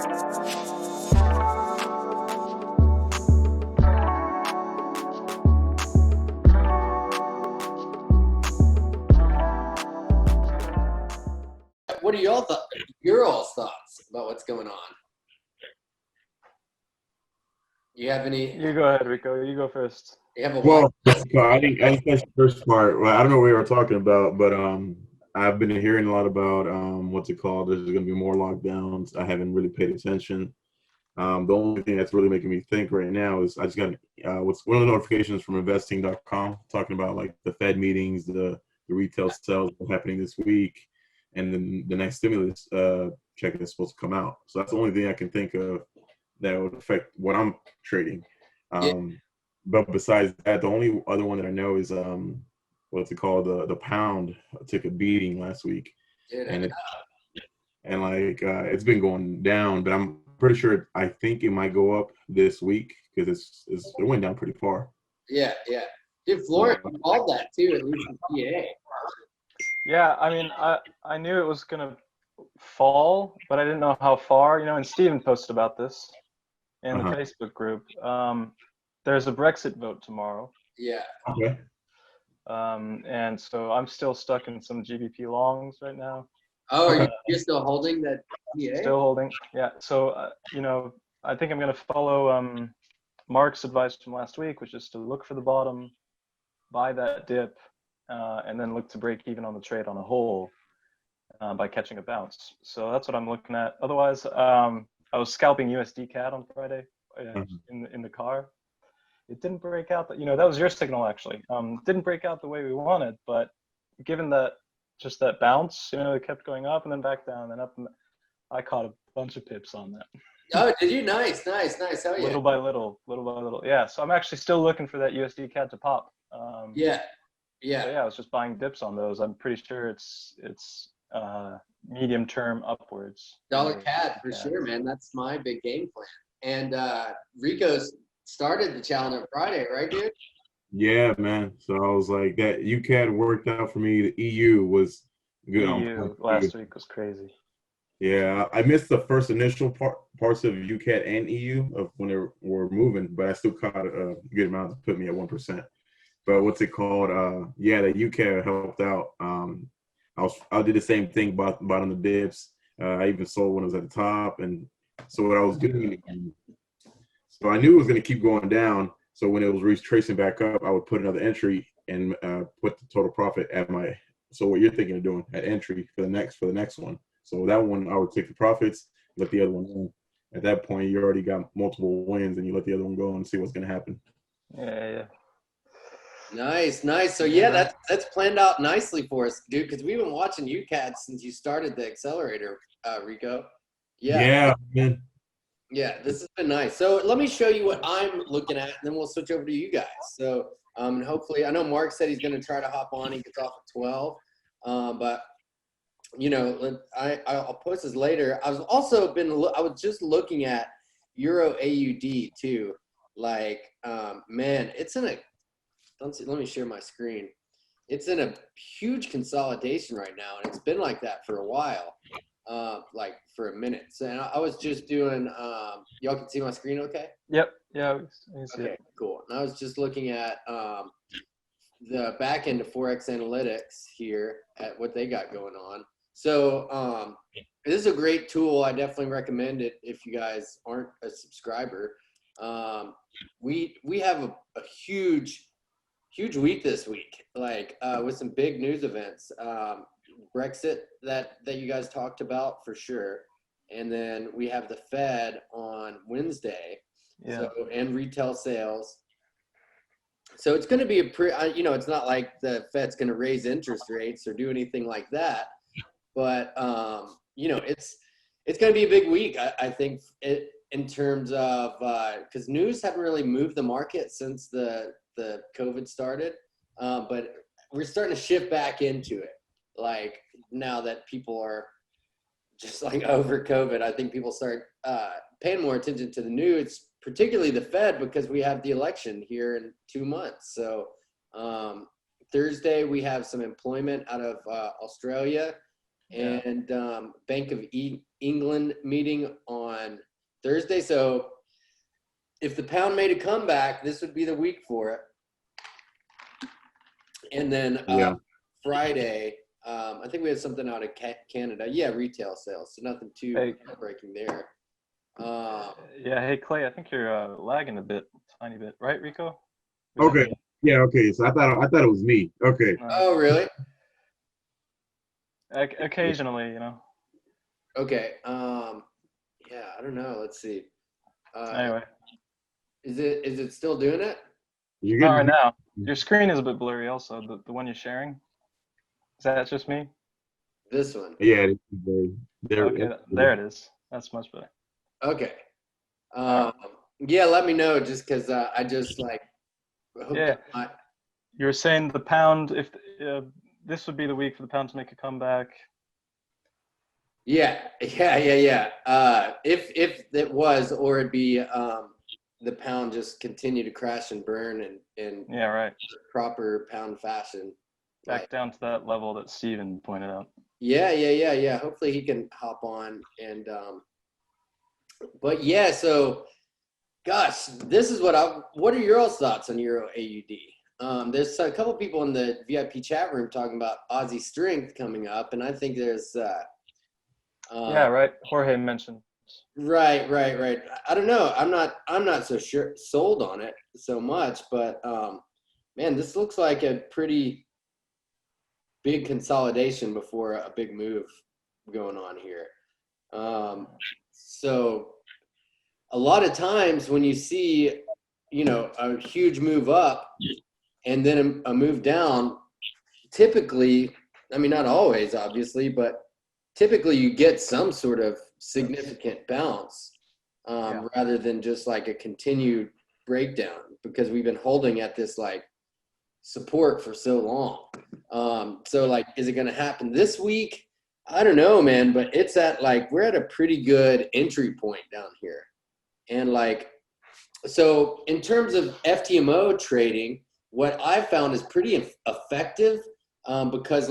What are your all's thoughts about what's going on? You have any? You go ahead, Rico. You go first. You have a Well, I didn't catch the first part. Well, I don't know what we were talking about, but I've been hearing a lot about what's it called? There's going to be more lockdowns. I haven't really paid attention. The only thing that's really making me think right now is I just got what's one of the notifications from investing.com talking about like the Fed meetings, the retail sales happening this week, and then the next stimulus check is supposed to come out. So that's the only thing I can think of that would affect what I'm trading. But besides that, the only other one that I know is what's it called? The pound took a beating last week, and it's been going down. But I'm pretty sure I think it might go up this week because it went down pretty far. Yeah. Dude, Florence called that too, at least in PA. Yeah, I mean, I knew it was gonna fall, but I didn't know how far. And Steven posted about this in the Facebook group. There's a Brexit vote tomorrow. Yeah. Okay. And so I'm still stuck in some GBP longs right now. Oh, are you still holding that PA? Still holding, yeah. So, I think I'm going to follow Mark's advice from last week, which is to look for the bottom, buy that dip, and then look to break even on the trade on a whole by catching a bounce. So that's what I'm looking at. Otherwise, I was scalping USDCAD on Friday in the car. It didn't break out. That was your signal actually. Didn't break out the way we wanted, but given that just that bounce, it kept going up and then back down and up. And I caught a bunch of pips on that. Oh, did you? Nice. Hell yeah. Little by little. Yeah. So I'm actually still looking for that USDCAD to pop. Yeah. So yeah, I was just buying dips on those. I'm pretty sure it's medium term upwards. Dollar CAD for sure, man. That's my big game plan. And Rico's started the challenge on Friday, right, dude? Yeah, man. So I was like, that UCAD worked out for me. The EU was good. EU last week was crazy. Yeah, I missed the first initial parts of UCAD and EU of when they were moving, but I still caught a good amount to put me at 1%. But what's it called? The UCAD helped out. I did the same thing, bought on the dips. I even sold when it was at the top, and so what I was doing. So I knew it was going to keep going down. So when it was retracing back up, I would put another entry and put the total profit at my. So what you're thinking of doing at entry for the next one. So that one I would take the profits, let the other one in. At that point, you already got multiple wins, and you let the other one go and see what's going to happen. Yeah. Nice. So yeah, that's planned out nicely for us, dude. Because we've been watching UCAD since you started the accelerator, Rico. Yeah, man. Yeah, this has been nice. So let me show you what I'm looking at, and then we'll switch over to you guys. So and hopefully, I know Mark said he's going to try to hop on. He gets off at 12, but I'll post this later. I was just looking at Euro AUD too. Like, man, it's in a. Let me share my screen. It's in a huge consolidation right now, and it's been like that for a while. Like for a minute. So and I was just doing y'all can see my screen okay? Yep. Yeah. Okay, cool. And I was just looking at the back end of Forex Analytics here at what they got going on. So this is a great tool. I definitely recommend it if you guys aren't a subscriber. We have a huge week this week, like with some big news events. Brexit that you guys talked about for sure, and then we have the Fed on Wednesday, and retail sales. So it's going to be it's not like the Fed's going to raise interest rates or do anything like that, but it's going to be a big week. I think in terms of because news haven't really moved the market since the COVID started, but we're starting to shift back into it. Like now that people are just like over COVID, I think people start paying more attention to the news, particularly the Fed, because we have the election here in 2 months. So Thursday we have some employment out of Australia, and Bank of England meeting on Thursday. So if the pound made a comeback, this would be the week for it. And then Friday, I think we had something out of Canada. Yeah, retail sales. So nothing too breaking there. Yeah. Hey, Clay, I think you're lagging a bit, tiny bit, right, Rico? Okay. Yeah. Okay. So I thought it was me. Okay. Oh, really? Occasionally, you know. Okay. Yeah, I don't know. Let's see. Anyway. Is it still doing it? You Not right now. Your screen is a bit blurry also, the one you're sharing. Is that just me? This one. Yeah. Okay, there it is. That's much better. Okay. Yeah, let me know just because I just like hope you were saying the pound, if this would be the week for the pound to make a comeback. Yeah. If it was, or it'd be the pound just continue to crash and burn in yeah, right, proper pound fashion. Back down to that level that Steven pointed out. Yeah. Hopefully he can hop on and but yeah, so gosh, this is what are your all's thoughts on Euro AUD? There's a couple people in the VIP chat room talking about Aussie strength coming up, and I think there's yeah, right. Jorge mentioned. Right. I don't know. I'm not so sure sold on it so much, but man, this looks like a pretty big consolidation before a big move going on here. So a lot of times when you see, a huge move up and then a move down, typically, I mean, not always, obviously, but typically you get some sort of significant bounce rather than just like a continued breakdown, because we've been holding at this like support for so long. So like, is it going to happen this week? I don't know, man, but it's we're at a pretty good entry point down here. And so in terms of FTMO trading, what I've found is pretty effective because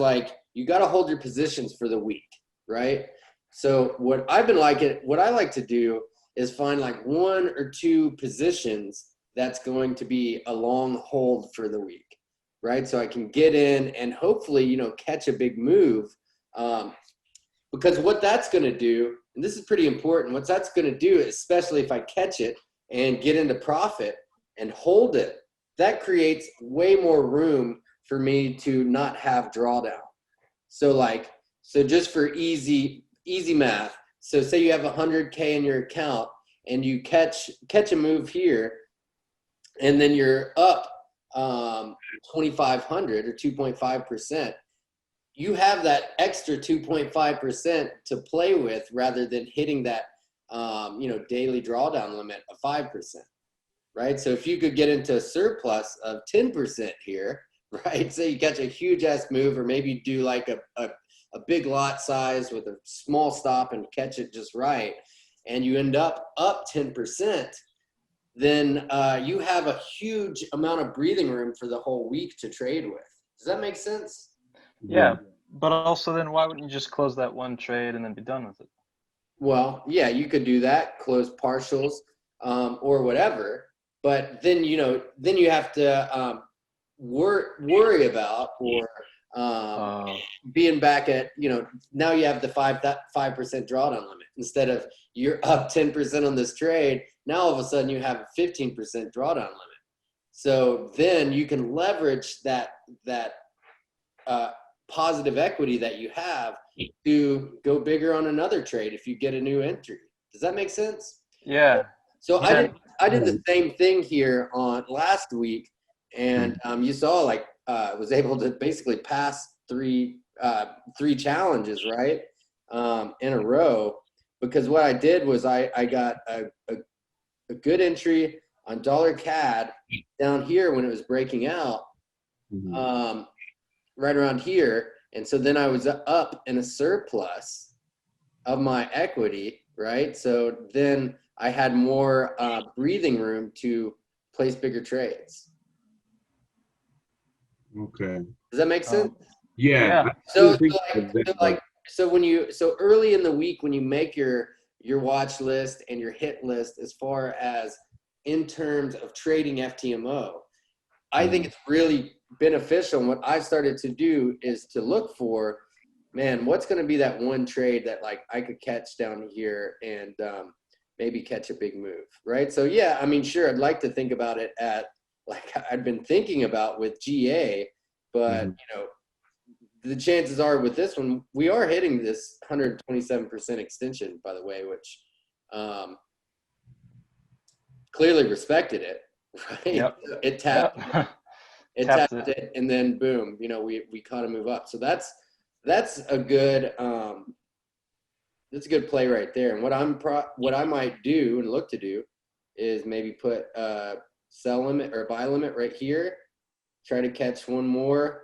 you got to hold your positions for the week, right? So what I like to do is find one or two positions that's going to be a long hold for the week, right? So I can get in and hopefully, catch a big move. Because what that's going to do, and this is pretty important, what that's going to do, especially if I catch it and get into profit and hold it, that creates way more room for me to not have drawdown. So just for easy math, so say you have 100K in your account and you catch a move here, and then you're up 2,500 or 2.5%. You have that extra 2.5% to play with rather than hitting that, daily drawdown limit of 5%, right? So if you could get into a surplus of 10% here, right? Say you catch a huge ass move, or maybe do like a big lot size with a small stop and catch it just right, and you end up 10%, then you have a huge amount of breathing room for the whole week to trade with. Does that make sense? Yeah, but also then why wouldn't you just close that one trade and then be done with it? Well, yeah, you could do that, close partials or whatever, but then you have to worry about being back at now you have the 5% drawdown limit instead of you're up 10% on this trade. Now all of a sudden you have a 15% drawdown limit. So then you can leverage that positive equity that you have to go bigger on another trade if you get a new entry. Does that make sense? Yeah. So I did the same thing here on last week, and you saw was able to basically pass three challenges, right, in a row, because what I did was I got a good entry on dollar CAD down here when it was breaking out. Right around here, and so then I was up in a surplus of my equity, right? So then I had more breathing room to place bigger trades. Okay. Does that make sense? Yeah. So so early in the week when you make your watch list and your hit list as far as in terms of trading FTMO, I think it's really beneficial. And what I started to do is to look for, man, what's going to be that one trade that like I could catch down here and maybe catch a big move, right? So yeah, I mean, sure, I'd like to think about it at like I've been thinking about with GA, but you know, the chances are with this one, we are hitting this 127% extension, by the way, which clearly respected it, right? Yep. It tapped, it Tapped tapped it, and then boom, you know, we caught a move up. So that's a good play right there. And what I might do and look to do is maybe put a sell limit or buy limit right here. Try to catch one more.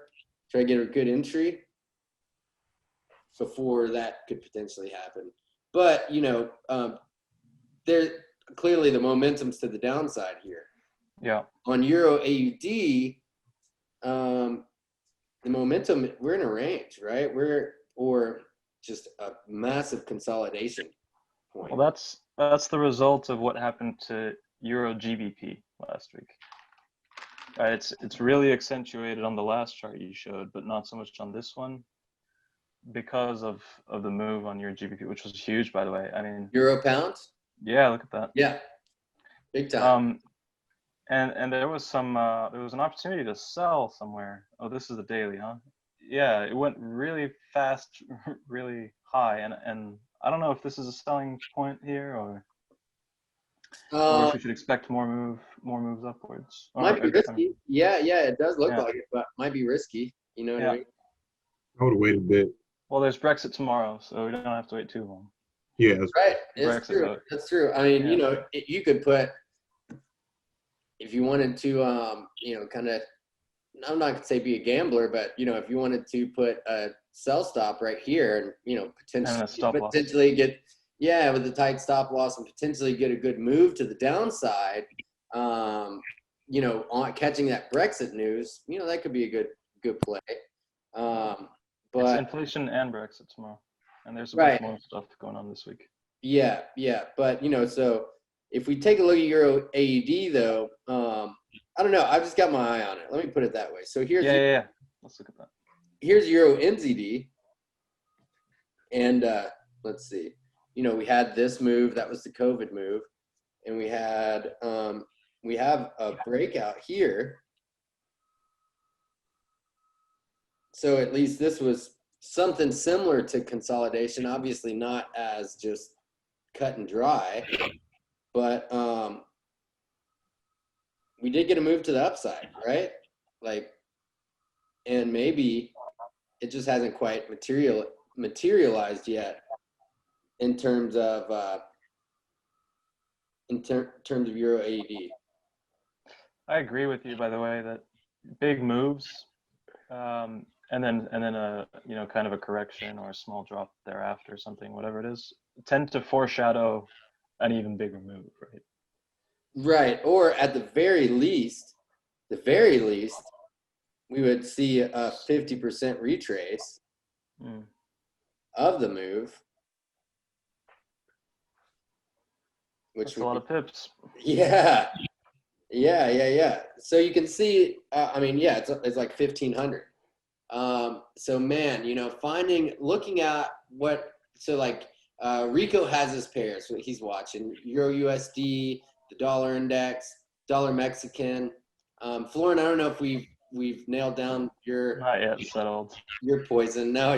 Try to get a good entry before that could potentially happen. But you know, there clearly the momentum's to the downside here. Yeah. On Euro AUD, the momentum, we're in a range, right? Or just a massive consolidation point. Well, that's the result of what happened to Euro GBP last week. It's really accentuated on the last chart you showed, but not so much on this one because of the move on Euro GBP, which was huge, by the way. I mean, Euro pounds? Yeah, look at that. Yeah, big time. And there was an opportunity to sell somewhere. Oh, this is the daily, huh? Yeah, it went really fast, really high, and I don't know if this is a selling point here or if we should expect more moves upwards. Might be risky. Yeah, it does look like it, but might be risky. You know what I mean? I would wait a bit. Well, there's Brexit tomorrow, so we don't have to wait too long. Yeah, right. It's true. Vote. That's true. I mean, you know, you could put, if you wanted to, you know, kind of, I'm not gonna say be a gambler, but you know, if you wanted to put a sell stop right here, and you know, potentially get, with the tight stop loss and potentially get a good move to the downside, you know, on catching that Brexit news, you know, that could be a good play. But it's inflation and Brexit tomorrow, and there's a bunch more stuff going on this week. Yeah, but you know, so if we take a look at Euro AUD though, I don't know. I've just got my eye on it. Let me put it that way. So here's Let's look at that. Here's Euro NZD, and let's see. You know, we had this move. That was the COVID move, and we have a breakout here. So at least this was something similar to consolidation. Obviously, not as just cut and dry, but we did get a move to the upside, right? Like, and maybe it just hasn't quite materialized yet in terms of terms of Euro AUD. I agree with you, by the way, that big moves, and then a, you know, kind of a correction or a small drop thereafter, something, whatever it is, tend to foreshadow an even bigger move, right? Right, or at the very least, we would see a 50% retrace of the move, which That's a lot of pips. Yeah. So you can see, I mean, it's like 1,500. So man, you know, looking at Rico has his pairs, what he's watching, Euro USD, the dollar index, dollar Mexican. Florin, I don't know if we've nailed down your, not yet settled, your poison. No,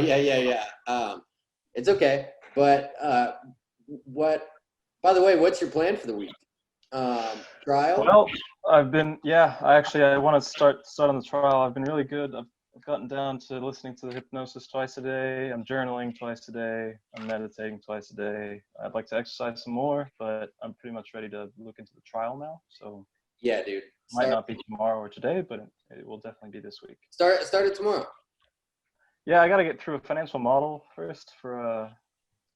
it's okay. But by the way, what's your plan for the week? Trial? Well, I want to start on the trial. I've been really good. I've gotten down to listening to the hypnosis twice a day. I'm journaling twice a day. I'm meditating twice a day. I'd like to exercise some more, but I'm pretty much ready to look into the trial now. So yeah, dude. Might not be tomorrow or today, but it will definitely be this week. Start it tomorrow. Yeah, I got to get through a financial model first for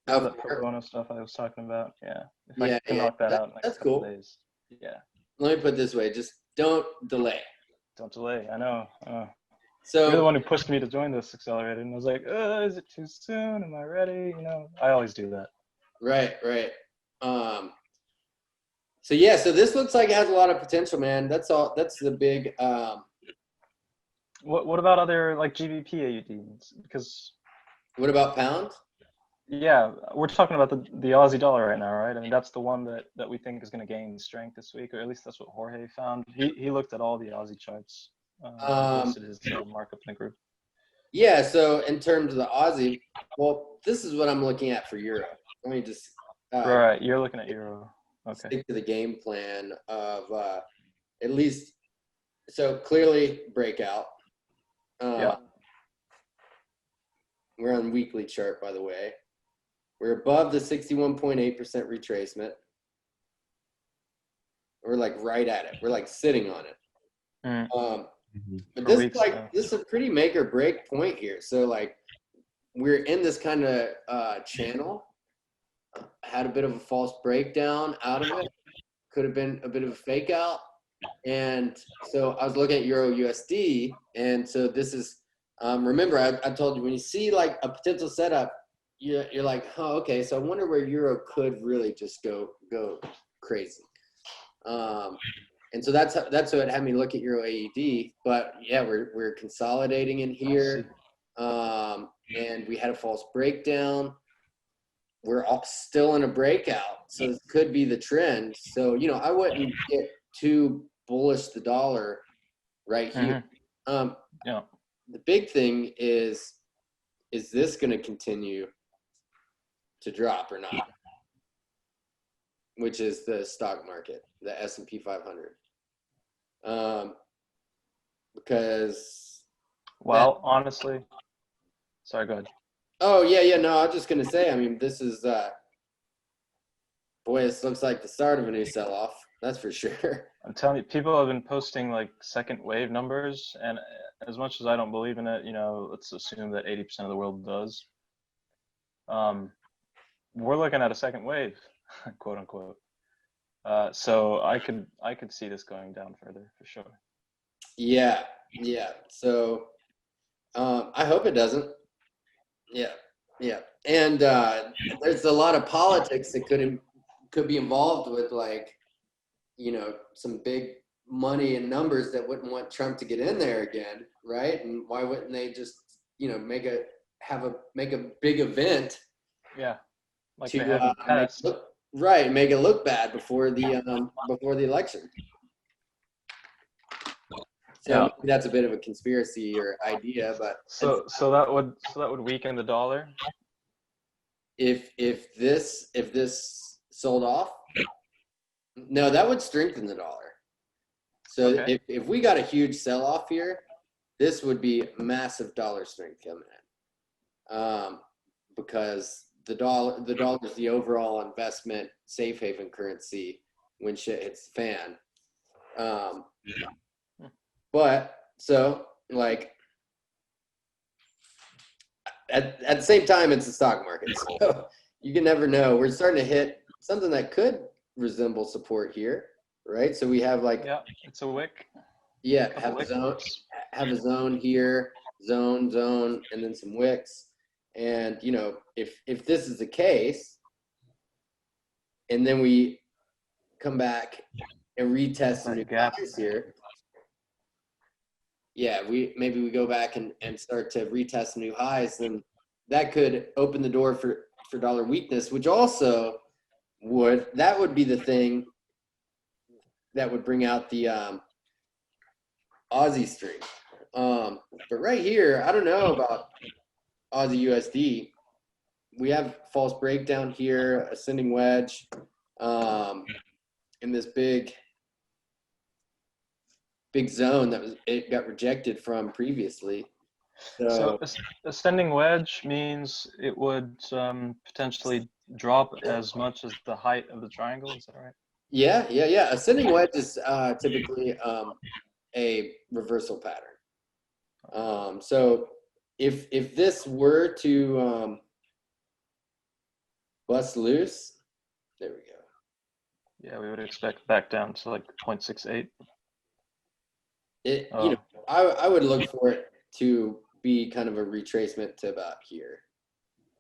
that pro bono stuff I was talking about. Yeah, if I can knock that out in the next couple days. Yeah. Let me put it this way: just don't delay. Don't delay. I know. So You're the one who pushed me to join this accelerator, and I was like, is it too soon? Am I ready? I always do that. right. So yeah, so this looks like it has a lot of potential, man. That's all. That's the big. What about other like GBP AUDs? Because What about pound? yeah, we're talking about the Aussie dollar right now, right? I mean, that's the one that we think is going to gain strength this week, or at least that's what Jorge found. He looked at all the Aussie charts, posted his markup in the group. Yeah. So in terms of the Aussie, well, this is what I'm looking at for Euro. Let me just Right, you're looking at Euro. Okay. stick to the game plan of at least. So clearly breakout. Yeah. We're on weekly chart, by the way. We're above the 61.8% retracement. We're like right at it. We're like sitting on it. But For this weeks, is like yeah. this is a pretty make or break point here. So like we're in this kind of channel. Had a bit of a false breakdown out of it. Could have been a bit of a fake out. And so I was looking at Euro USD, and so this is remember I told you when you see like a potential setup, you're like, oh, okay. So I wonder where Euro could really just go crazy. And so that's what had me look at Euro AUD. But yeah, we're consolidating in here, and we had a false breakdown. We're all still in a breakout, so this could be the trend. So I wouldn't get too bullish the dollar right here. Yeah. The big thing is this going to continue to drop or not? Which is the stock market, the S&P 500. Because honestly, sorry, go ahead. Oh yeah, no, I was just gonna say, I mean, this is boy, this looks like the start of a new sell-off, that's for sure. I'm telling you, people have been posting like second wave numbers, and as much as I don't believe in it, let's assume that 80% of the world does. We're looking at a second wave, quote unquote. So I could see this going down further for sure. Yeah. So I hope it doesn't. Yeah. And there's a lot of politics that could be involved with, like, some big money and numbers that wouldn't want Trump to get in there again, right? And why wouldn't they just make a big event? Yeah, like to they have in the past. make it look bad before the election. So maybe that's a bit of a conspiracy or idea, but so that would weaken the dollar. If this sold off, no, that would strengthen the dollar. So Okay. if we got a huge sell off here, this would be massive dollar strength coming in, because the dollar is the overall investment safe haven currency when shit hits the fan. But so like at the same time, it's the stock market, so you can never know. We're starting to hit something that could resemble support here, right? So we have like, yeah, it's a wick. Yeah, have a zone here, zone, and then some wicks. And if this is the case, and then we come back and retest some new highs here. Yeah, maybe we go back and start to retest some new highs, then that could open the door for dollar weakness, which also would be the thing that would bring out the Aussie strength. But right here, I don't know about Aussie USD. We have false breakdown here, ascending wedge, in this big zone that it got rejected from previously. So ascending wedge means it would potentially drop as much as the height of the triangle. Is that right? Yeah. Ascending wedge is typically a reversal pattern. So if this were to bust loose, there we go. Yeah, we would expect back down to like 0.68. I would look for it to be kind of a retracement to about here,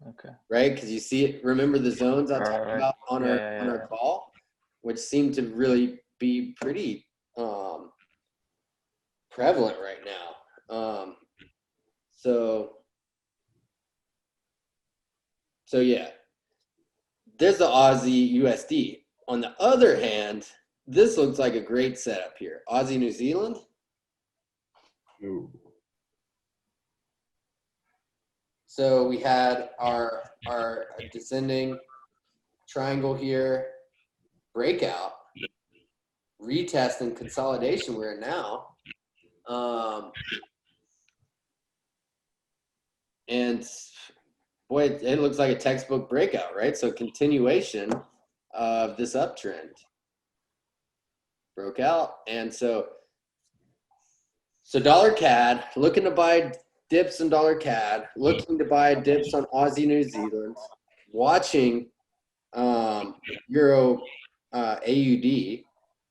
Okay. right? Because you see it. Remember the zones I talked Right. about on Yeah, our call, which seem to really be pretty prevalent right now. So yeah, there's the Aussie USD. On the other hand, this looks like a great setup here. Aussie New Zealand. Ooh. So we had our descending triangle here, breakout, retest and consolidation we're in now. And boy, it looks like a textbook breakout, right? So continuation of this uptrend. Broke out. And so dollar CAD, looking to buy dips in dollar CAD, looking to buy dips on Aussie New Zealand, watching Euro AUD.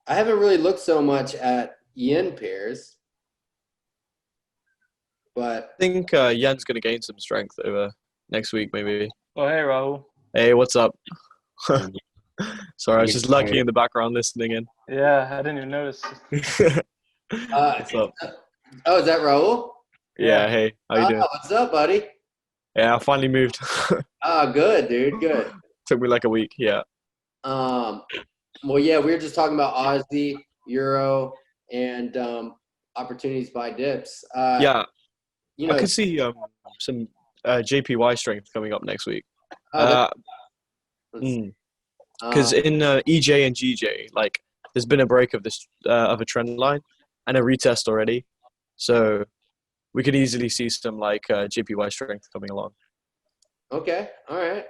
I haven't really looked so much at yen pairs, but I think yen's going to gain some strength over next week, maybe. Oh, hey, Rahul. Hey, what's up? Um, Sorry, I was just lurking in the background listening in. Yeah, I didn't even notice. What's up? oh, is that Raul? Yeah, hey, how you doing? What's up, buddy? Yeah, I finally moved. Good, dude. Good. Took me like a week, yeah. Well, yeah, we were just talking about Aussie, Euro, and opportunities by dips. Yeah, You I know, could see some JPY strength coming up next week. let's Because in EJ and GJ, like, there's been a break of this of a trend line and a retest already. So we could easily see some like JPY strength coming along. okay, all right.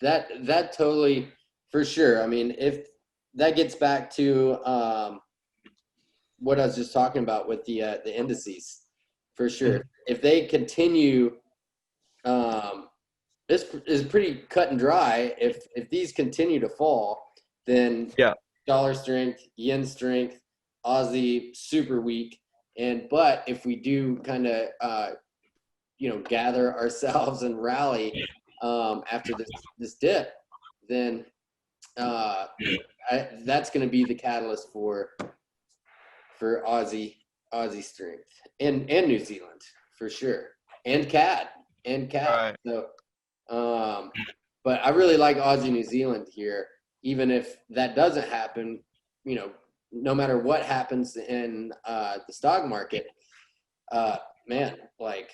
That totally, for sure. I mean, if that gets back to what I was just talking about with the indices, for sure. If they continue, this is pretty cut and dry. If these continue to fall, then Yeah. dollar strength, yen strength, Aussie super weak. But if we do kind of gather ourselves and rally after this dip, then that's going to be the catalyst for Aussie strength and New Zealand for sure, and CAD. Right. So, but I really like Aussie New Zealand here, even if that doesn't happen. No matter what happens in the stock market, man, like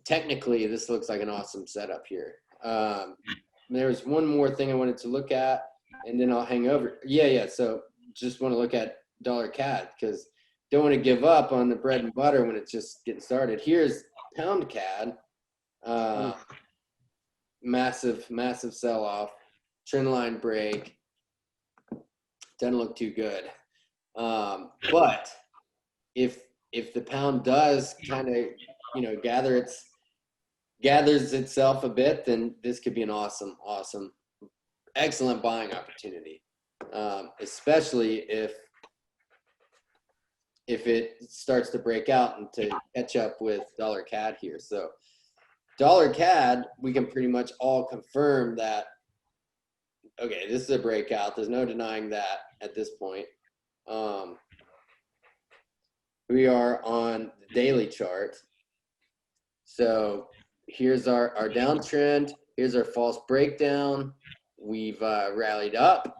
technically this looks like an awesome setup here. There's one more thing I wanted to look at, and then I'll hang over. Yeah. So just want to look at dollar CAD because don't want to give up on the bread and butter when it's just getting started. Here's pound CAD. Massive sell off, trend line break. Doesn't look too good. But if the pound does kind of gathers itself a bit, then this could be an awesome, excellent buying opportunity. Especially if it starts to break out and to catch up with dollar CAD here. So dollar CAD, we can pretty much all confirm that, okay, this is a breakout. There's no denying that at this point. We are on the daily chart. So here's our downtrend. Here's our false breakdown. We've rallied up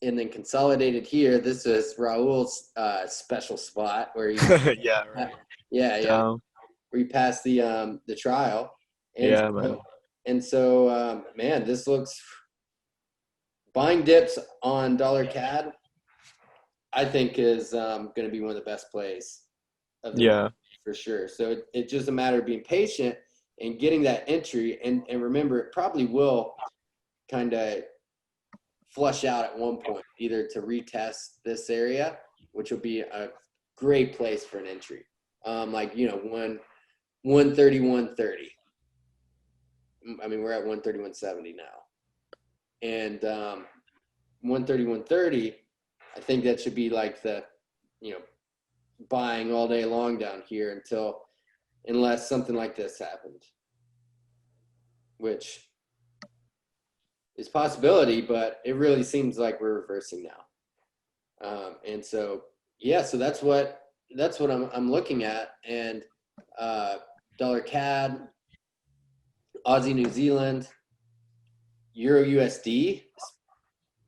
and then consolidated here. This is Raul's special spot where he Yeah, right. yeah, where he passed the trial. And Yeah, man. And so, man, this looks buying dips on dollar CAD, I think is going to be one of the best plays of the market, for sure. So it's just a matter of being patient and getting that entry. And remember, it probably will kind of flush out at one point, either to retest this area, which will be a great place for an entry. 130, 130. I mean, we're at 130, 170 now. And 130, 130, I think that should be like the, buying all day long down here unless something like this happened, which is a possibility, but it really seems like we're reversing now. And so, yeah, so that's what I'm looking at. And dollar CAD, Aussie New Zealand, Euro USD,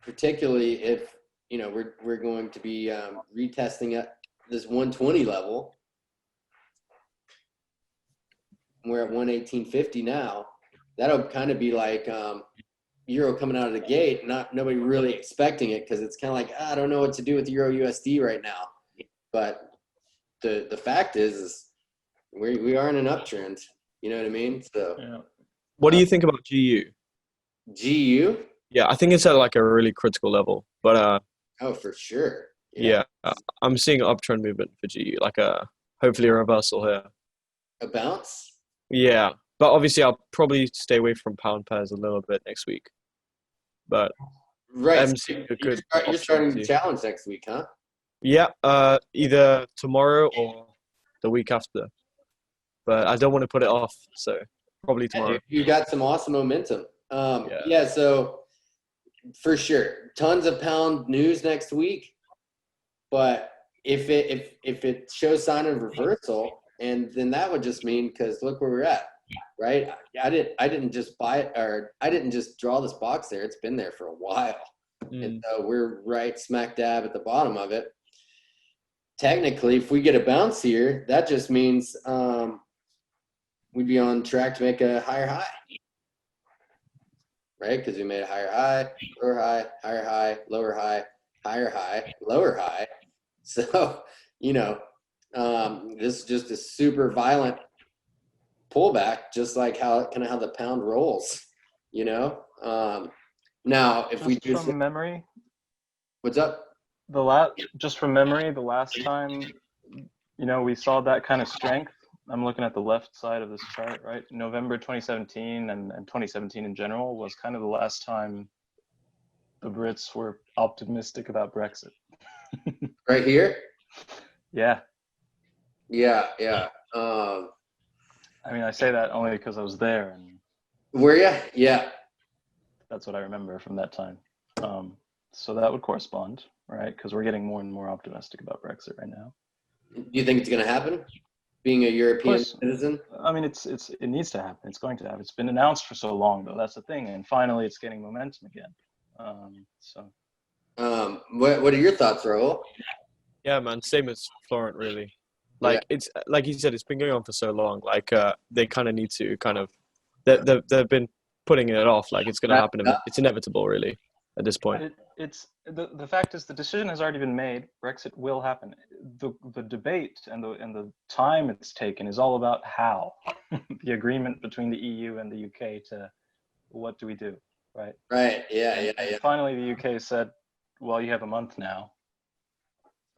particularly if we're going to be retesting at this 120 level. We're at 118.50 now. That'll kind of be like Euro coming out of the gate, nobody really expecting it, because it's kind of like, I don't know what to do with Euro USD right now. But the fact is we are in an uptrend. You know what I mean? So Yeah. What do you think about GU? GU? Yeah, I think it's at like a really critical level, but Oh, for sure. yeah, I'm seeing an uptrend movement for GU, like hopefully a reversal here. A bounce? Yeah, but obviously I'll probably stay away from pound pairs a little bit next week. But Right. I'm seeing a good You're starting to opportunity. challenge next week, huh? Yeah, either tomorrow or the week after. But I don't want to put it off, so probably tomorrow. You got some awesome momentum. Yeah. Yeah, so for sure, tons of pound news next week. But if it shows sign of reversal, and then that would just mean, because look where we're at, right? I didn't just buy it, or I didn't just draw this box there. It's been there for a while, and so we're right smack dab at the bottom of it. Technically, if we get a bounce here, that just means we'd be on track to make a higher high, right? Because we made a higher high, lower high, higher high, lower high, higher high, lower high. So, this is just a super violent pullback, just like how the pound rolls, Now, if we do from memory, what's up? Just from memory, the last time, we saw that kind of strength, I'm looking at the left side of this chart, right? November 2017 and 2017 in general was kind of the last time the Brits were optimistic about Brexit. Right here? Yeah. Yeah. I mean, I say that only because I was there, and were you? Yeah. that's what I remember from that time. So that would correspond, right? Because we're getting more and more optimistic about Brexit right now. Do you think it's going to happen? Being a European citizen? I mean, it needs to happen. It's going to happen. It's been announced for so long, though. That's the thing, and finally, it's getting momentum again. What are your thoughts, Raul? Yeah, man, same as Florent, really. Like it's like you said, it's been going on for so long. Like they kind of need to they've been putting it off. Like it's going to happen. It's inevitable, really, at this point. It's the fact is the decision has already been made. Brexit will happen. The debate and the time it's taken is all about how the agreement between the EU and the UK to what do we do, right? Right. Yeah. And finally, the UK said, "Well, you have a month now."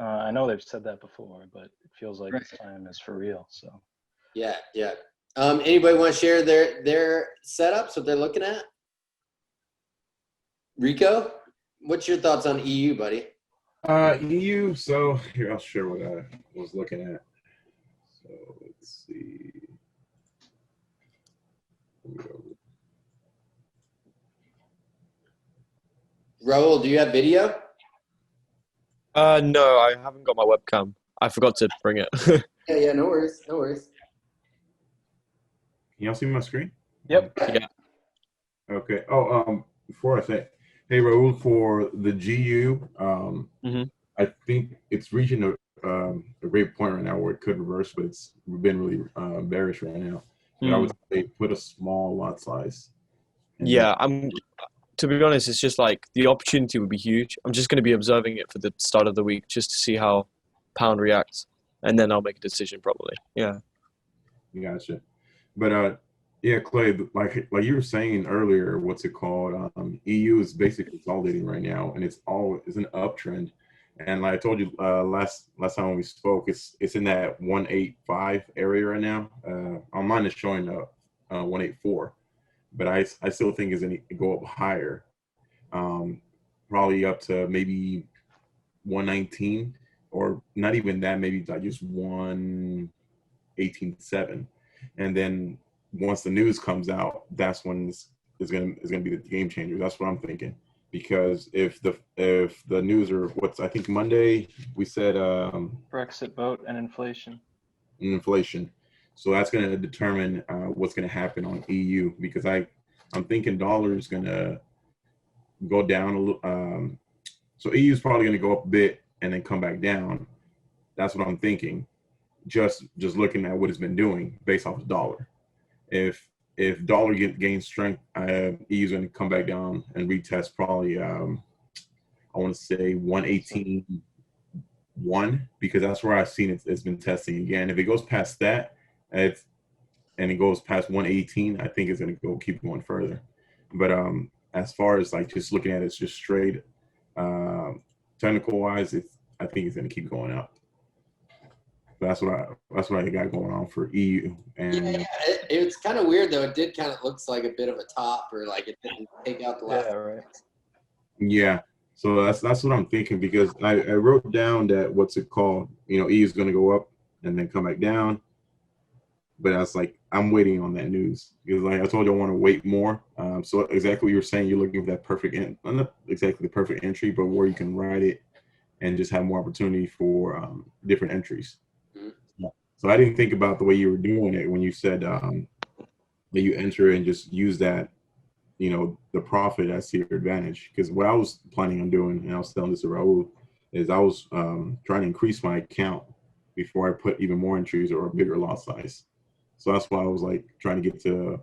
I know they've said that before, but it feels like this time is for real. So. Yeah. Anybody want to share their setups, what they're looking at? Rico, what's your thoughts on EU, buddy? EU. So here, I'll share what I was looking at. So let's see. Raul, do you have video? No, I haven't got my webcam. I forgot to bring it. Yeah, no worries. Can y'all see my screen? Yep. Yeah. Okay. Oh, before I say, hey Raul, for the GU, I think it's reaching a great point right now where it could reverse, but it's been really bearish right now. But I would say put a small lot size. Yeah, to be honest, it's just like the opportunity would be huge. I'm just going to be observing it for the start of the week just to see how pound reacts, and then I'll make a decision probably. Yeah. Gotcha. But yeah, Clay, like you were saying earlier, what's it called? EU is basically consolidating right now, and it's an uptrend. And like I told you last time when we spoke, it's in that 185 area right now. On mine is showing 184. But I still think it's going to go up higher, probably up to maybe 119. or not even that, maybe like just 118.7, and then once the news comes out, that's when is gonna be the game changer. That's what I'm thinking. Because if the news are what's, I think Monday we said Brexit vote and inflation. inflation, so that's going to determine what's going to happen on EU, because I'm thinking dollar is going to go down a little. So EU is probably going to go up a bit and then come back down. That's what I'm thinking. Just looking at what it's been doing based off the dollar. If dollar gains strength, EU is going to come back down and retest probably. I want to say 118.1, because that's where I've seen it's been testing again. If it goes past that, and it goes past 118, I think it's going to keep going further. But as far as like just looking at it, it's just straight technical wise, I think it's going to keep going up. That's what I got going on for EU. And yeah, it's kind of weird though. It did kind of looks like a bit of a top, or like it didn't take out the last. Yeah, right. Yeah. So that's what I'm thinking, because I wrote down that, what's it called? EU is going to go up and then come back down. But I was like, I'm waiting on that news, because like I told you, I want to wait more. So exactly what you were saying, you're looking for that perfect, not exactly the perfect entry, but where you can ride it and just have more opportunity for different entries. Mm-hmm. So I didn't think about the way you were doing it when you said that you enter and just use that, the profit as to your advantage. Because what I was planning on doing, and I was telling this to Raul, is I was trying to increase my account before I put even more entries or a bigger lot size. So that's why I was like trying to get to,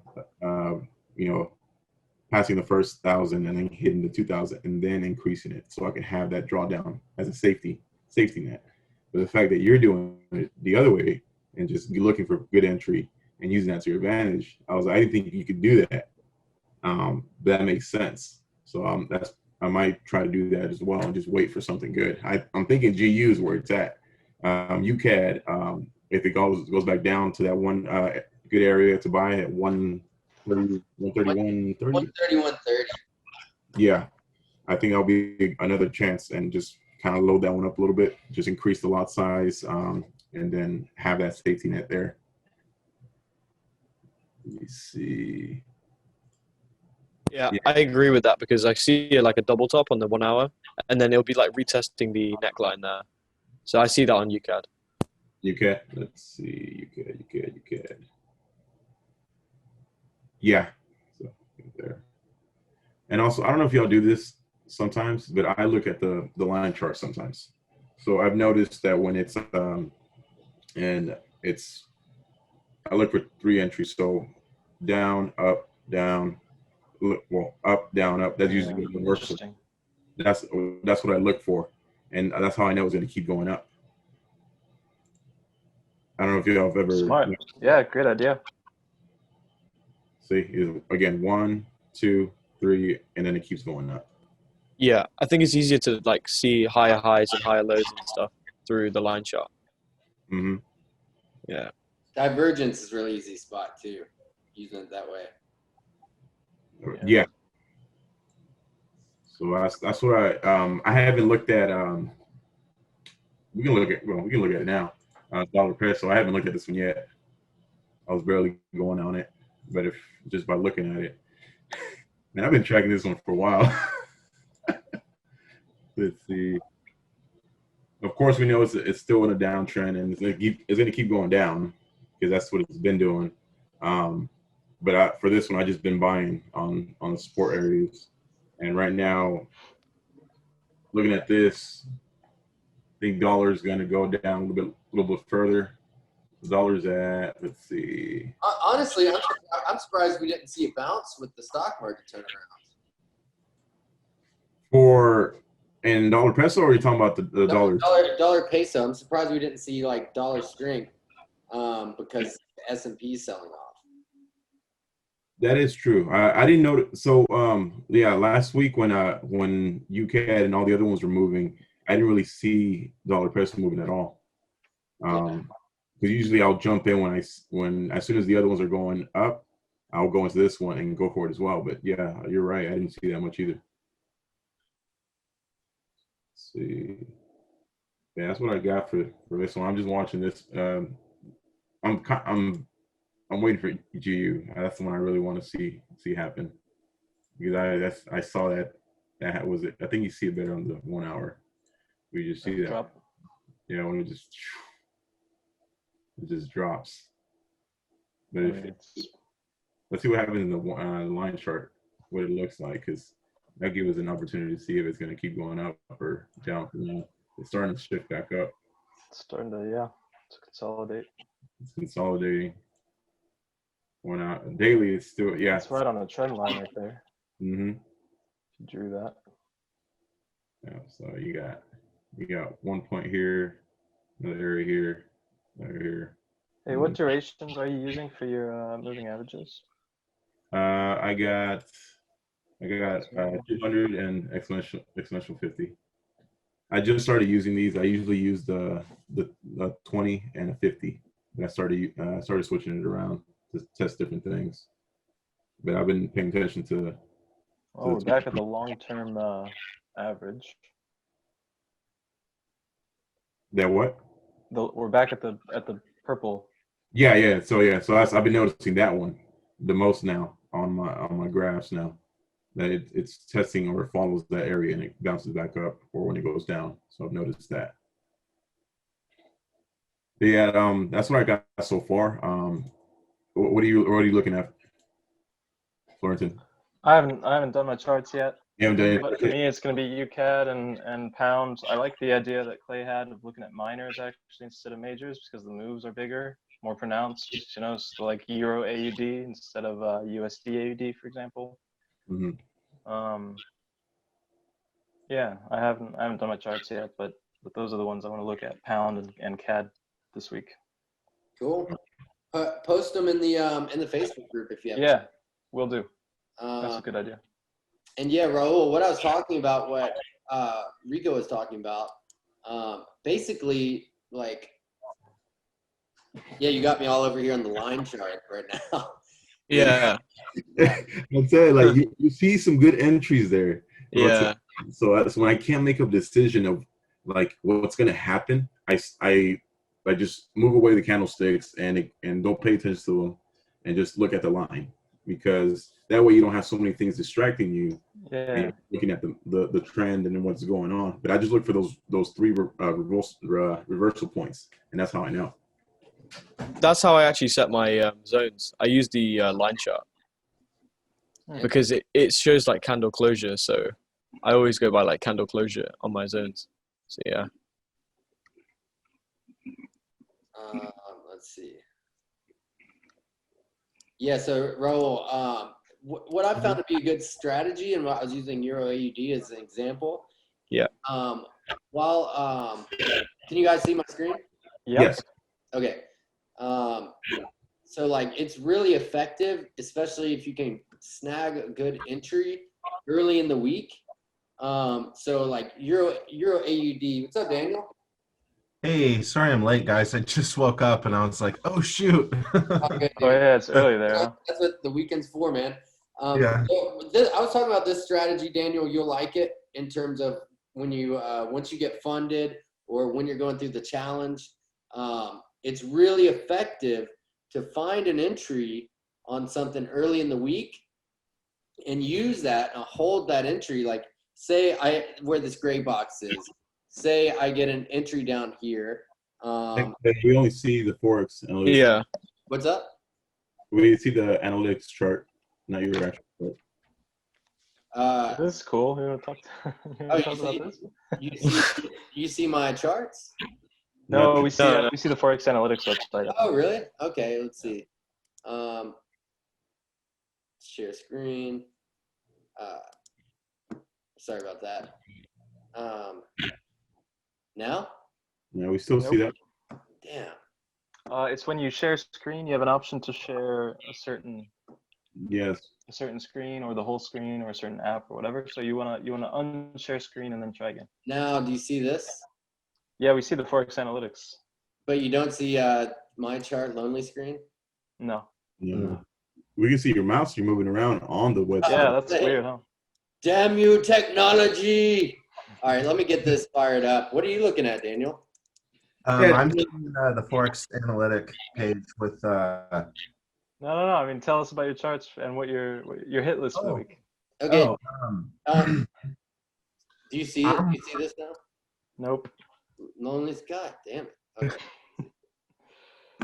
passing the first 1,000 and then hitting the 2,000 and then increasing it, so I can have that drawdown as a safety net. But the fact that you're doing it the other way and just looking for good entry and using that to your advantage, I didn't think you could do that. But that makes sense. So I might try to do that as well and just wait for something good. I'm thinking GU is where it's at. UCAD, if it goes back down to that one good area to buy at 131.30. 131.30. Yeah, I think that'll be another chance, and just kind of load that one up a little bit, just increase the lot size, and then have that safety net there. Let me see. Yeah, I agree with that, because I see like a double top on the 1 hour, and then it'll be like retesting the neckline there. So I see that on UCAD. UCAD, let's see, UCAD. Yeah, so there. And also, I don't know if y'all do this sometimes, but I look at the line chart sometimes. So I've noticed that when it's I look for 3 entries. So down, up, down, up, down, up. That's usually what works. That's what I look for, and that's how I know it's going to keep going up. I don't know if y'all have ever. Smart. Yeah, great idea. See, again, 1, 2, 3, and then it keeps going up. Yeah, I think it's easier to like see higher highs and higher lows and stuff through the line chart. Mm-hmm. Yeah. Divergence is a really easy spot too, using it that way. Yeah. So that's what I haven't looked at. We can look at it now. Dollar peso. I haven't looked at this one yet. I was barely going on it, but if just by looking at it, man, I've been tracking this one for a while. Let's see. Of course, we know it's still in a downtrend, and it's going to keep going down, because that's what it's been doing. But for this one, I just been buying on the support areas, and right now, looking at this, I think dollar is going to go down a little bit further. The dollar's at, let's see. Honestly, I'm surprised we didn't see a bounce with the stock market turnaround. In dollar peso, or are you talking about the dollars? Dollar peso. I'm surprised we didn't see like dollar strength, because the S&P is selling off. That is true. I didn't know. So last week when UCAD and all the other ones were moving, I didn't really see dollar peso moving at all. Because usually I'll jump in when as soon as the other ones are going up, I'll go into this one and go for it as well. But yeah, you're right. I didn't see that much either. Let's see. Yeah, that's what I got for this one. I'm just watching this. I'm waiting for GU. That's the one I really want to see happen, because I saw that was it. I think you see it better on the 1 hour. We just see that. Drop. Yeah, when it just drops. But I if mean, let's see what happens in the line chart, what it looks like, because that gives us an opportunity to see if it's going to keep going up or down from now. It's starting to shift back up. it's starting to to consolidate. It's consolidating. One out daily, it's still It's right on a trend line right there. Mm-hmm. You drew that. Yeah, so you got 1 point here, another area here, another here. Hey, what durations are you using for your moving averages? I got 200 and exponential 50. I just started using these. I usually use the 20 and a 50. And I started switching it around to test different things. But I've been paying attention to. Oh, we're back at the long-term average. That what? We're back at the purple. Yeah. So I've been noticing that one the most now on my graphs now. That it's testing or follows that area and it bounces back up, or when it goes down. So I've noticed that. But yeah, that's what I got so far. What are you looking at, Florentin? I haven't done my charts yet. You haven't done it? But for me, it's going to be UCAD and pounds. I like the idea that Clay had of looking at minors actually instead of majors, because the moves are bigger, more pronounced. You know, so like Euro AUD instead of USD AUD, for example. Mm-hmm. Yeah, I haven't done my charts yet, but those are the ones I want to look at, pound and CAD this week. Cool. Post them in the Facebook group if you have. Yeah, will do. That's a good idea. And yeah, Raul, what I was talking about, what Rico was talking about, basically, like, yeah, you got me all over here on the line chart right now. Yeah. I'm saying, like, you see some good entries there. Yeah. So that's when I can't make a decision of like what's gonna happen. I just move away the candlesticks and don't pay attention to them and just look at the line, because that way you don't have so many things distracting you. Yeah. Looking at the trend and then what's going on. But I just look for those three reversal points, and that's how I know. That's how I actually set my zones. I use the line chart because it shows like candle closure. So I always go by like candle closure on my zones. So yeah. Let's see. Yeah, so Raul, what I found to be a good strategy, and what I was using Euro AUD as an example. Yeah. Can you guys see my screen? Yep. Yes. Okay. So like it's really effective, especially if you can snag a good entry early in the week. So like Euro AUD. What's up, Daniel? Hey, sorry I'm late, guys. I just woke up and I was like, oh, shoot. Okay, Oh, yeah, it's early there. Huh? That's what the weekend's for, man. Yeah. I was talking about this strategy, Daniel. You'll like it in terms of when you once you get funded or when you're going through the challenge. It's really effective to find an entry on something early in the week and use that and hold that entry. Like, say where this gray box is. Say I get an entry down here. We only see the Forex analytics. Yeah. What's up? We see the analytics chart, not your actual chart. This is cool. You want to talk, about this? You see my charts? No, we see the Forex Analytics website. Oh, really? Okay, let's see. Share screen. Sorry about that. Now? Yeah, we still see that. Damn. It's when you share screen, you have an option to share a certain screen or the whole screen or a certain app or whatever. So you wanna unshare screen and then try again. Now, do you see this? Yeah, we see the Forex Analytics. But you don't see my chart, lonely screen? No. Yeah. We can see your mouse. You're moving around on the website. Yeah, that's weird, huh? Damn you, technology! All right, let me get this fired up. What are you looking at, Daniel? I'm using the Forex analytic page with. No. I mean, tell us about your charts and what your hit list for the Oh, week. Okay. oh, Do you see it? Do you see this now? Nope. Lonely Sky. Damn it. Okay.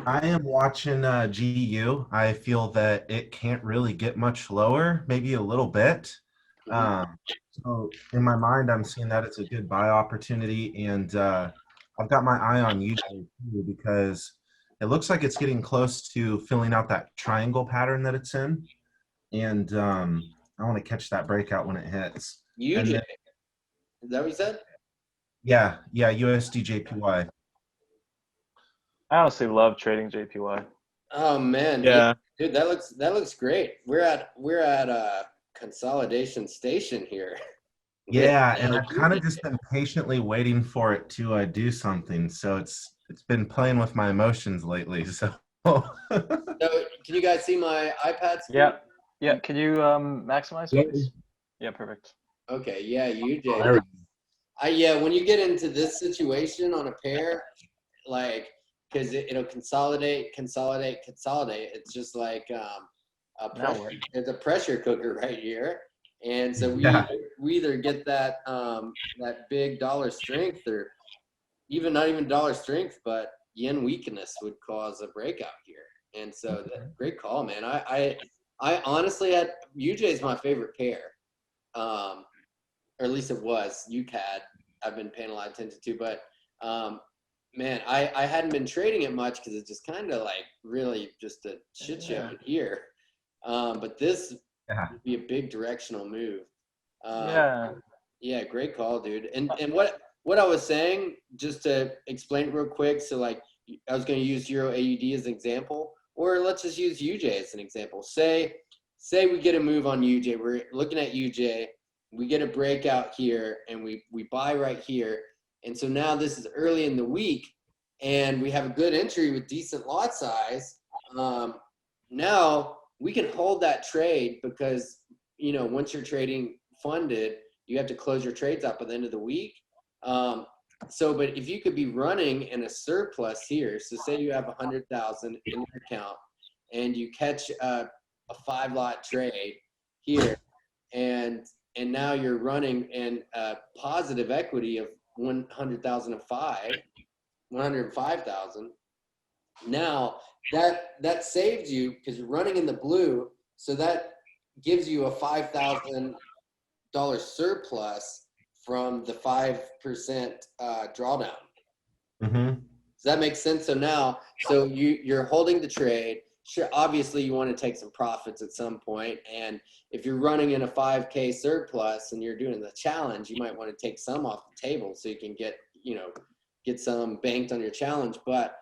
I am watching GU. I feel that it can't really get much lower, maybe a little bit. Um, so in my mind, I'm seeing that it's a good buy opportunity, and I've got my eye on UJ too because it looks like it's getting close to filling out that triangle pattern that it's in, and I want to catch that breakout when it hits. And UJ. then, Is that what you said? yeah, USD JPY. I honestly love trading JPY. Oh man, Yeah. dude, that looks great. We're at a consolidation station here. Yeah, and I've kind of just been patiently waiting for it to do something. So it's been playing with my emotions lately. So So, can you guys see my iPad screen? Yeah. Can you maximize, Yeah. please? Yeah, perfect. Okay, yeah, There UJ. we go. Yeah, when you get into this situation on a pair, like, because it'll consolidate. It's just like Now what? it's a pressure cooker right here. And so yeah, we either get that that big dollar strength, or even not even dollar strength, but yen weakness would cause a breakout here. And so great call, man. I honestly had UJ is my favorite pair. Or at least it was UCAD. I've been paying a lot of attention to, but man, I hadn't been trading it much because it's just kind of like really just a shit show here. But this yeah. would be a big directional move. Yeah. Yeah, great call, dude. And what I was saying, just to explain it real quick, so like I was going to use Euro AUD as an example, or let's just use UJ as an example. Say we get a move on UJ. We're looking at UJ. We get a breakout here, and we buy right here. And so now this is early in the week, and we have a good entry with decent lot size. Now we can hold that trade because, you know, once you're trading funded, you have to close your trades up at the end of the week. But if you could be running in a surplus here, so say you have 100,000 in your account and you catch a 5-lot trade here, and now you're running in a positive equity of 105,000. Now that saved you because you're running in the blue, so that gives you a $5,000 surplus from the 5% drawdown. Mm-hmm. Does that make sense? So you're holding the trade. Sure, obviously you want to take some profits at some point, and if you're running in a 5K surplus and you're doing the challenge, you might want to take some off the table so you can get some banked on your challenge. But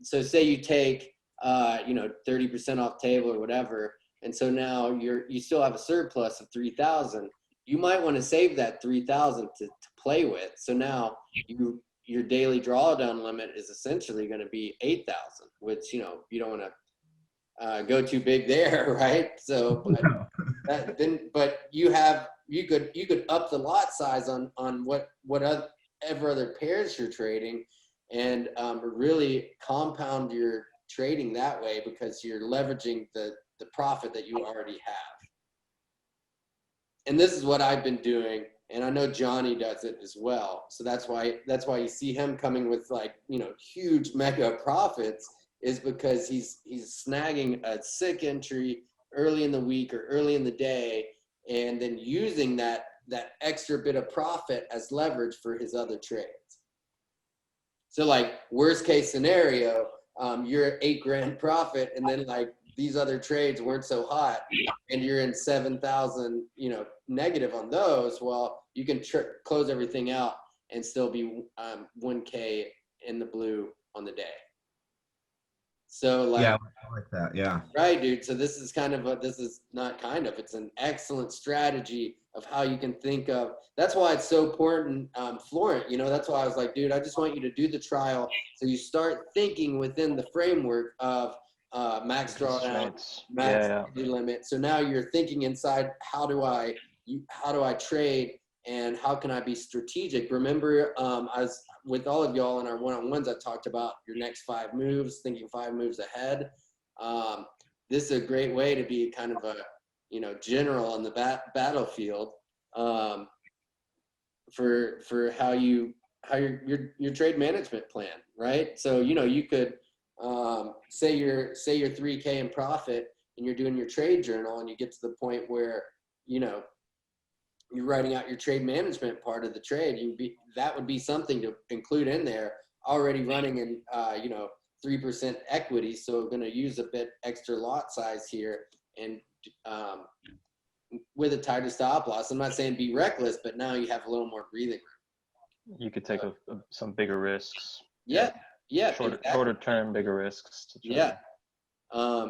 so say you take 30% off table or whatever, and so now you still have a surplus of 3,000. You might want to save that 3,000 to play with. So now your daily drawdown limit is essentially going to be 8,000, which you don't want to go too big there, right? So, but you could up the lot size on whatever other pairs you're trading, and really compound your trading that way because you're leveraging the profit that you already have. And this is what I've been doing, and I know Johnny does it as well. So that's why you see him coming with huge mega profits, is because he's snagging a sick entry early in the week or early in the day, and then using that extra bit of profit as leverage for his other trades. So like worst case scenario, you're at $8,000 profit, and then like these other trades weren't so hot, and you're in 7,000, negative on those. Well, you can close everything out and still be 1K in the blue on the day. So like, Yeah, I like that. Yeah. right, dude. So this is it's an excellent strategy of how you can think of. That's why it's so important, Florent. That's why I was like, dude, I just want you to do the trial so you start thinking within the framework of max drawdown, max limit. So now you're thinking inside, how do I trade and how can I be strategic? Remember, as with all of y'all in our one-on-ones, I talked about your next 5 moves, thinking 5 moves ahead. This is a great way to be kind of a, you know, general in the battlefield for how your trade management plan, right? So, you know, you could say you're 3K in profit and you're doing your trade journal, and you get to the point where, you know, you're writing out your trade management part of the trade. That would be something to include in there, already running in, you know, 3% equity. So going to use a bit extra lot size here, and with a tighter stop loss. I'm not saying be reckless, but now you have a little more breathing room. You could take some bigger risks. Yeah. Shorter term, bigger risks. To try. Yeah.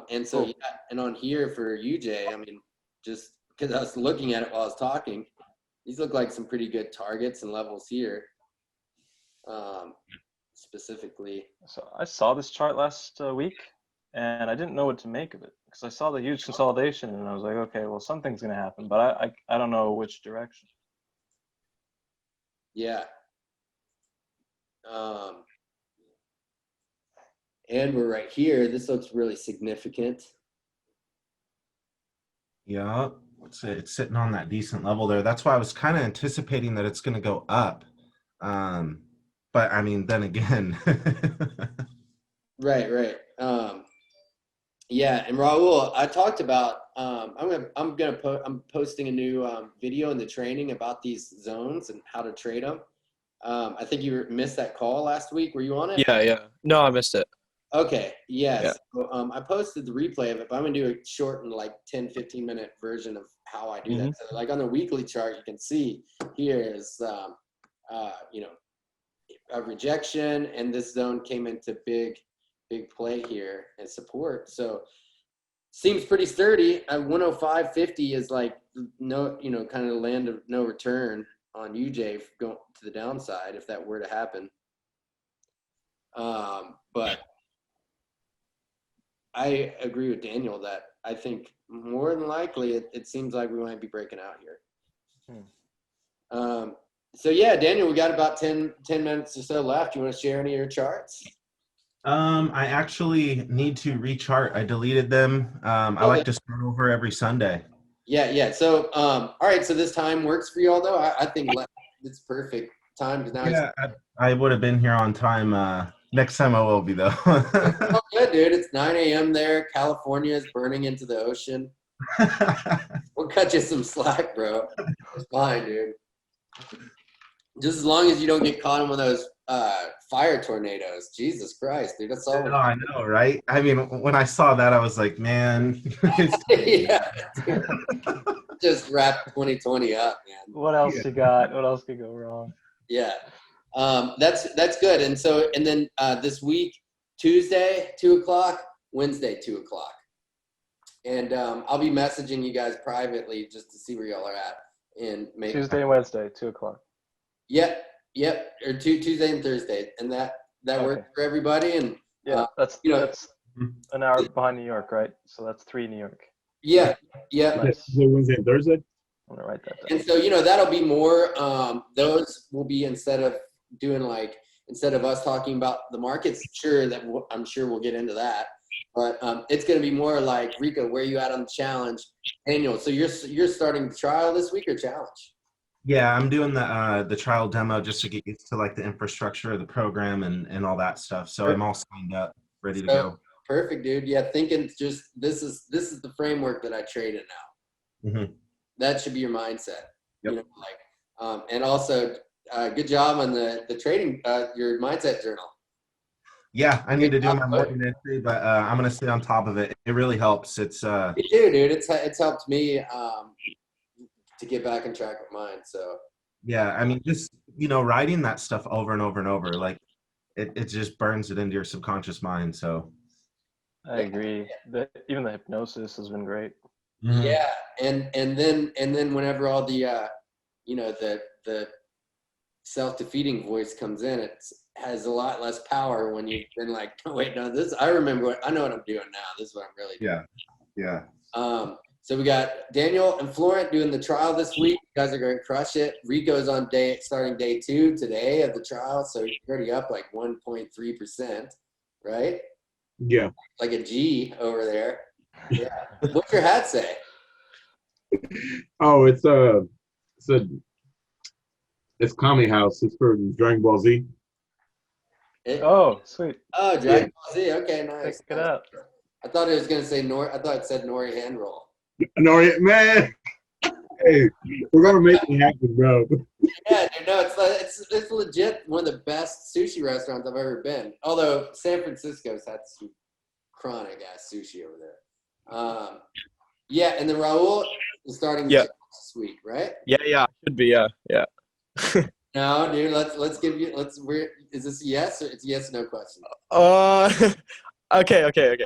And so, yeah, and on here for UJ, I mean, just because I was looking at it while I was talking, these look like some pretty good targets and levels here. Specifically. So I saw this chart last week, and I didn't know what to make of it because I saw the huge consolidation, and I was like, okay, well, something's going to happen, but I don't know which direction. Yeah. And we're right here. This looks really significant. Yeah, it's sitting on that decent level there. That's why I was kind of anticipating that it's going to go up. But I mean, then again. Right. Yeah, and Raul, I talked about I'm posting a new video in the training about these zones and how to trade them. I think you missed that call last week. Were you on it? Yeah. No, I missed it. Okay. Yes. Yeah. So, I posted the replay of it, but I'm gonna do a short and like 10-15 minute version of how I do that. So like on the weekly chart, you can see here is you know, a rejection, and this zone came into big play here and support. So seems pretty sturdy. 105.50 is like no, you know, kind of land of no return on UJ going to the downside if that were to happen. But I agree with Daniel that I think more than likely it seems like we might be breaking out here. So yeah, Daniel, we got about 10 minutes or so left. You want to share any of your charts? I actually need to rechart. I deleted them. I like to start over every Sunday. Yeah. So, all right. So this time works for you all, though. I think it's perfect time because now. Yeah, I would have been here on time. Next time I will be though. Oh, good, dude. It's 9 a.m. there. California is burning into the ocean. We'll cut you some slack, bro. It's fine, dude. Just as long as you don't get caught in one of those fire tornadoes. Jesus Christ, dude. That's all. Oh, I know, right? I mean, when I saw that, I was like, man. Yeah. Just wrap 2020 up, man. What else you got? What else could go wrong? Yeah. That's good. And so, and then this week, Tuesday, 2:00, Wednesday, 2:00. And I'll be messaging you guys privately just to see where y'all are at. And maybe Tuesday and Wednesday, 2:00. Yep. Or Tuesday and Thursday. And that works for everybody. And yeah, that's an hour behind New York, right? So that's 3 New York. Yeah. Nice. Wednesday and Thursday. I'm gonna write that down. And so, you know, that'll be more, those will be instead of us talking about the markets, I'm sure we'll get into that, but it's going to be more like, Rico, where are you at on the challenge? Daniel, so you're starting the trial this week or challenge? Yeah, I'm doing the trial demo just to get used to like the infrastructure of the program and all that stuff. So I'm all signed up, ready to go. Perfect, dude. Yeah, thinking just this is the framework that I trade in now. Mm-hmm. That should be your mindset. Yep. You know, and also good job on the trading your mindset journal. Yeah, I need to do my morning entry, but I'm gonna stay on top of it. It really helps. It's Me too, dude. It's helped me to get back on track with mine. So yeah, I mean, just writing that stuff over and over and over, like it just burns it into your subconscious mind. So I agree. Even the hypnosis has been great. Mm-hmm. Yeah, and then whenever all the the self-defeating voice comes in, it has a lot less power when you've been like, oh, wait, no, this I know what I'm doing now. This is what I'm really doing. Yeah. So we got Daniel and Florent doing the trial this week. You guys are going to crush it. Rico's on starting day 2 today of the trial. So you're already up like 1.3%, right? Yeah. Like a G over there. Yeah. What's your hat say? Oh, it's Comedy House. It's for Dragon Ball Z. Oh, sweet. Oh, Dragon Ball Z. Okay, nice. Check it out. I thought it was going to say I thought it said Nori hand roll. No, man. Hey, we're gonna make it happen, bro. Yeah, dude, no, it's legit one of the best sushi restaurants I've ever been. Although San Francisco's had some chronic ass sushi over there. Yeah, and then Raul is starting Yeah. this week, right? Yeah, should be, yeah. No, dude, let's give you is this a yes or it's a yes or no question? Okay.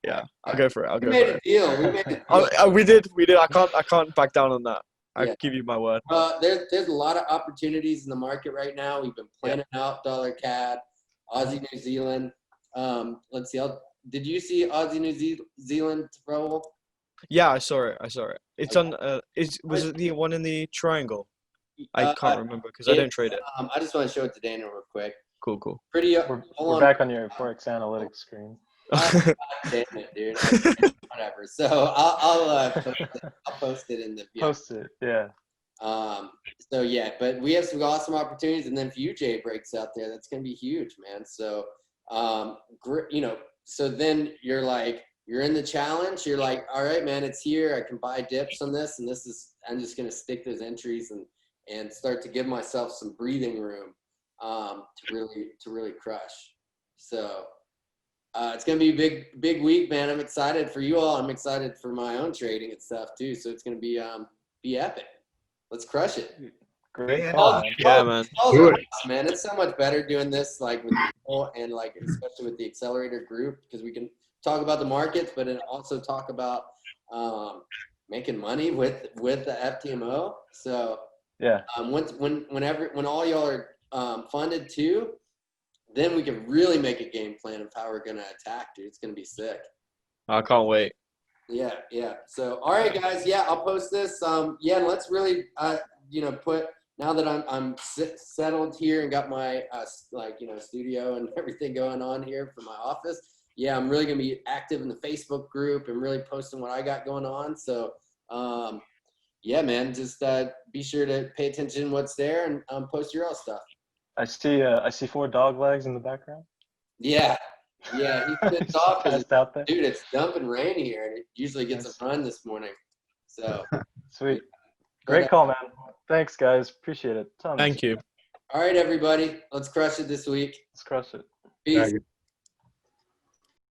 Yeah. I'll go for it. We made a deal. We made a deal. We did. I can't back down on that. I Yeah. give you my word. There's a lot of opportunities in the market right now. We've been planning out dollar CAD, Aussie New Zealand. Let's see. Did you see Aussie New Zealand, Raul? Yeah, I saw it. It's on. Was it the one in the triangle? I can't remember because I don't trade it. I just want to show it to Daniel real quick. Cool. Pretty. We're back on your Forex analytics screen. Damn it, dude. Whatever. So I'll post it in the video. Post it, yeah. So yeah, but we have some awesome opportunities, and then if UJ breaks out there, that's gonna be huge, man. So so then you're in the challenge. You're like, all right, man, it's here. I can buy dips on this, and I'm just gonna stick those entries and start to give myself some breathing room to really crush. So it's gonna be a big week, man. I'm excited for you all. I'm excited for my own trading and stuff too. So it's gonna be epic. Let's crush it. Great Yeah. call, man. Yeah, man. Man, it's so much better doing this like with people and like especially with the Accelerator group because we can talk about the markets, but then also talk about making money with the FTMO. So Yeah. when all y'all are funded too, then we can really make a game plan of how we're gonna attack, dude. It's gonna be sick. I can't wait. Yeah. So all right, guys. Yeah, I'll post this. Yeah, and let's really put now that I'm settled here and got my studio and everything going on here for my office. Yeah, I'm really gonna be active in the Facebook group and really posting what I got going on. So yeah, man, just be sure to pay attention to what's there and post your all stuff. I see 4 dog legs in the background. Yeah, he's pissed off because Passed out there. dude, it's dumping rain here, and it usually gets a run this morning. So Sweet. Great call, man. Thanks, guys. Appreciate it. Tons. Thank you. all right, everybody, let's crush it this week. Let's crush it. Peace. Thank you.